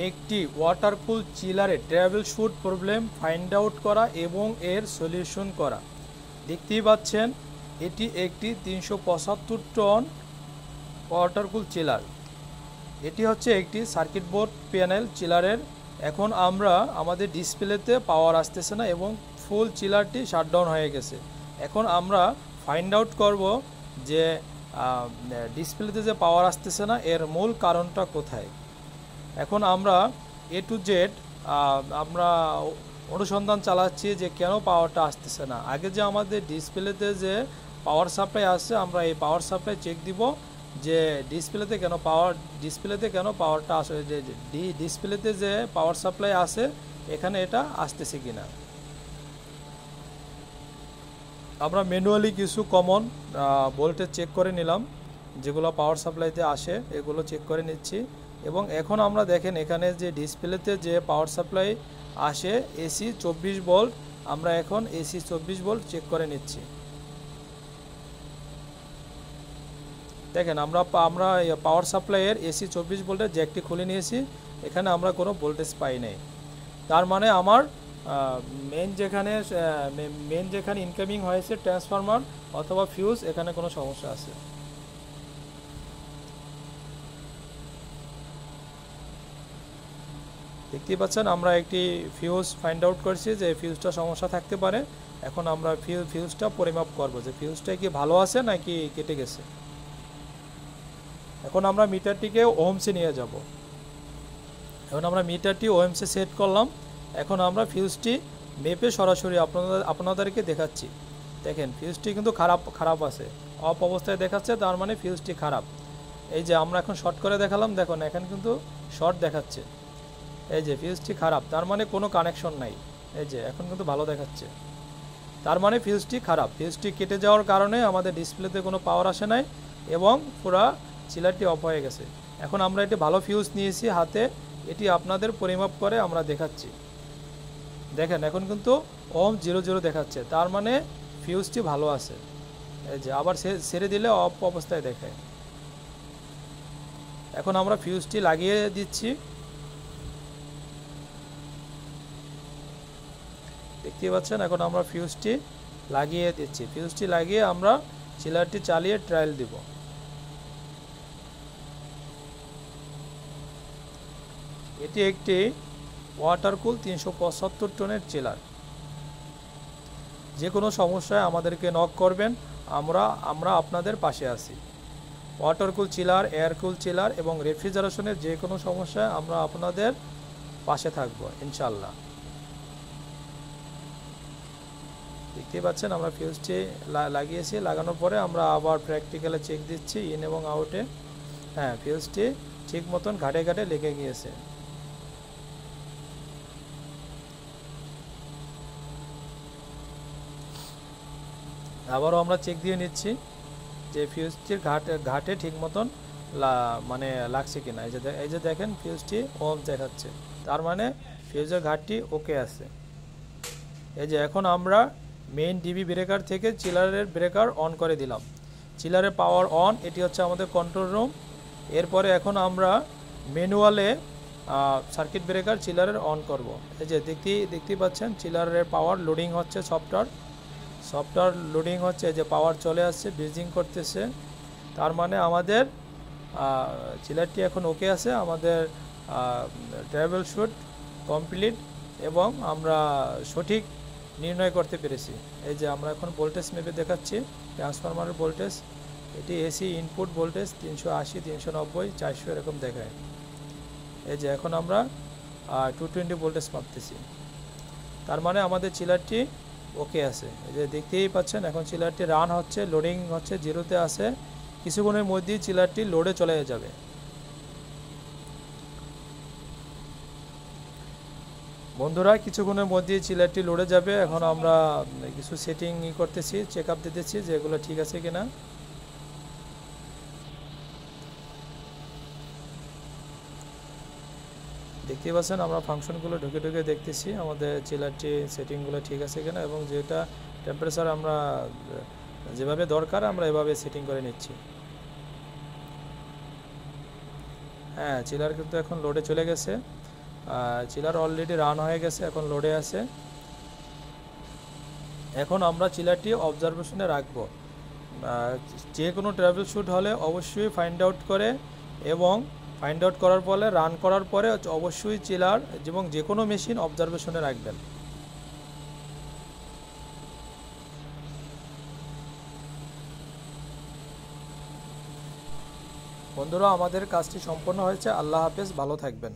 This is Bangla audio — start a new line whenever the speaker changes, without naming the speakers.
একটি ওয়াটার কুল চিলারে troubleshoot problem find out করা এবং এর সলিউশন করা। দেখতেই পাচ্ছেন এটি একটি 375 টন ওয়াটার কুল চিলার। এটি হচ্ছে একটি সার্কিট বোর্ড প্যানেল চিলারের। এখন আমরা আমাদের ডিসপ্লেতে পাওয়ার আসতেছে না এবং ফুল চিলারটি শাটডাউন হয়ে গেছে। এখন আমরা ফাইন্ড আউট করব যে ডিসপ্লেতে যে পাওয়ার আসতেছে না এর মূল কারণটা কোথায়। এখন আমরা এ টু জেড আমরা অনুসন্ধান চালাচ্ছি যে কেন পাওয়ারটা আসতেছে না। আগে যে আমাদের ডিসপ্লেতে যে পাওয়ার সাপ্লাই আসছে আমরা এই পাওয়ার সাপ্লাই চেক দিব যে ডিসপ্লেতে কেন পাওয়ারটা আসে, যে ডিসপ্লেতে যে পাওয়ার সাপ্লাই আসে এখানে এটা আসতেছে কিনা। আমরা ম্যানুয়ালি কিছু কমন ভোল্টেজ চেক করে নিলাম, যেগুলো পাওয়ার সাপ্লাইতে আসে এগুলো চেক করে নিচ্ছি। এবং এখন আমরা দেখেন এখানে যে ডিসপ্লেতে যে পাওয়ার সাপ্লাই আসে এসি 24 ভোল্ট, আমরা এখন এসি 24 ভোল্ট চেক করে নিচ্ছি। দেখেন আমরা পাওয়ার সাপ্লাইয়ের এসি 24 ভোল্টের জ্যাকটি খুলে নিয়েছি, এখানে আমরা কোনো ভোল্টেজ পাই নাই। তার মানে আমার মেন যেখানে ইনকামিং হয়েছে ট্রান্সফরমার অথবা ফিউজ, এখানে কোনো সমস্যা আছে। দেখতেই পাচ্ছেন আমরা একটি ফিউজ ফাইন্ড আউট করছি যে ফিউজটা সমস্যা থাকতে পারে। এখন আমরা ফিউজটা পরিমাপ করব যে ফিউজটা কি ভালো আছে নাকি কেটে গেছে। এখন আমরা মিটারটিকে ওহমসে নিয়ে যাব। এখন আমরা মিটারটি ওহমসে সেট করলাম। এখন আমরা ফিউজটি মেপে সরাসরি আপনাদেরকে দেখাচ্ছি। দেখেন ফিউজটি কিন্তু খারাপ আছে, অফ অবস্থায় দেখাচ্ছে, তার মানে ফিউজটি খারাপ। এই যে আমরা এখন শর্ট করে দেখালাম, দেখুন এখানে কিন্তু শর্ট দেখাচ্ছে। এই যে ফিউজটি খারাপ, তার মানে কোনো কানেকশন নাই। এই যে এখন কিন্তু ভালো দেখাচ্ছে, তার মানে ফিউজটি খারাপ। ফিউজটি কেটে যাওয়ার কারণে আমাদের ডিসপ্লেতে কোনো পাওয়ার আসে নাই এবং পুরো চিলারটি অফ হয়ে গেছে। এখন আমরা এটি ভালো ফিউজ নিয়েছি হাতে, এটি আপনাদের পরিমাপ করে আমরা দেখাচ্ছি। দেখেন এখন কিন্তু ওহম 00 দেখাচ্ছে, তার মানে ফিউজটি ভালো আছে। এই যে আবার ছেড়ে দিলে অফ অবস্থায় দেখায়। এখন আমরা ফিউজটি লাগিয়ে দিচ্ছি। দেখতে পাচ্ছেন এখন আমরা ফিউজটি লাগিয়ে দিচ্ছি। ফিউজটি লাগিয়ে আমরা চিলারটি চালিয়ে ট্রায়াল দিব। এটি একটি ওয়াটার কুল 375 টনের চিলার। যে কোনো সমস্যায় আমাদেরকে নক করবেন, আমরা আপনাদের পাশে আছি। ওয়াটার কুল চিলার, এয়ার কুল চিলার এবং রেফ্রিজারেশনের যে কোনো সমস্যায় আমরা আপনাদের পাশে থাকবো ইনশাল্লাহ। দেখতে পাচ্ছেন আমরা ফিউজটি লাগিয়েছি, লাগানোর পরে আমরা আবার প্র্যাকটিক্যালে চেক দিচ্ছি ইন এবং আউটে। হ্যাঁ, ফিউজটি ঠিক মতন ঘাটে লেগে গিয়েছে। আবারও আমরা চেক দিয়ে নিচ্ছি যে ফিউজটির ঘাটে ঠিক মতন মানে লাগছে কিনা। এই যে দেখেন ফিউজটি ওহম দেখাচ্ছে, তার মানে ফিউজের ঘাটটি ওকে আছে। এই যে এখন আমরা মেইন ডিবি ব্রেকার থেকে চিলারের ব্রেকার অন করে দিলাম। চিলারের পাওয়ার অন, এটি হচ্ছে আমাদের কন্ট্রোল রুম। এরপরে এখন আমরা ম্যানুয়ালে সার্কিট ব্রেকার চিলারের অন করব। এই যে দেখতেই পাচ্ছেন চিলারের পাওয়ার লোডিং হচ্ছে, সফটওয়্যার লোডিং হচ্ছে, যে পাওয়ার চলে আসছে, ব্রিজিং করতেছে। তার মানে আমাদের চিলারটি এখন ওকে আছে, আমাদের ট্রাভেল শুট কমপ্লিট এবং আমরা সঠিক নির্ণয় করতে পেরেছি। এই যে আমরা এখন ভোল্টেজ মেপে দেখাচ্ছি ট্রান্সফরমারের ভোল্টেজ। এটি এসি ইনপুট ভোল্টেজ 380, 390, 400 এরকম দেখায়। এই যে এখন আমরা 220 ভোল্টেজ মাপতেছি, তার মানে আমাদের চিলারটি ওকে আছে। এই যে দেখতেই পাচ্ছেন এখন চিলারটি রান হচ্ছে, লোডিং হচ্ছে, 0-তে আছে। কিছুক্ষণের মধ্যেই চিলারটি লোডে চলে যাবে। বন্ধুরা কিছুক্ষণের মধ্যেই চিলারটি লোডে যাবে। এখন আমরা কিছু সেটিং করতেছি, চেক আপ দিতেছি যে এগুলো ঠিক আছে কিনা। দেখতেই পাচ্ছেন আমরা ফাংশনগুলো ঢুকে দেখতেছি আমাদের চিলারটি সেটিংগুলো ঠিক আছে কিনা এবং যেটা টেম্পারেচার আমরা যেভাবে দরকার আমরা এভাবে সেটিং করে নিচ্ছি। হ্যাঁ, চিলার কিন্তু এখন লোডে চলে গেছে। চিলার অলরেডি রান হয়ে গেছে, এখন লোডে আছে। এখন আমরা চিলারটি অবজারভেশনে রাখবো। যে কোনো ট্রাভেল শ্যুট হলে অবশ্যই ফাইন্ড আউট করে এবং ফাইন্ড আউট করার পরে রান করার পরে অবশ্যই চিলার এবং যে কোনো মেশিন অবজারভেশনে রাখবেন। বন্ধুরা, আমাদের কাজটি সম্পন্ন হয়েছে। আল্লাহ হাফেজ, ভালো থাকবেন।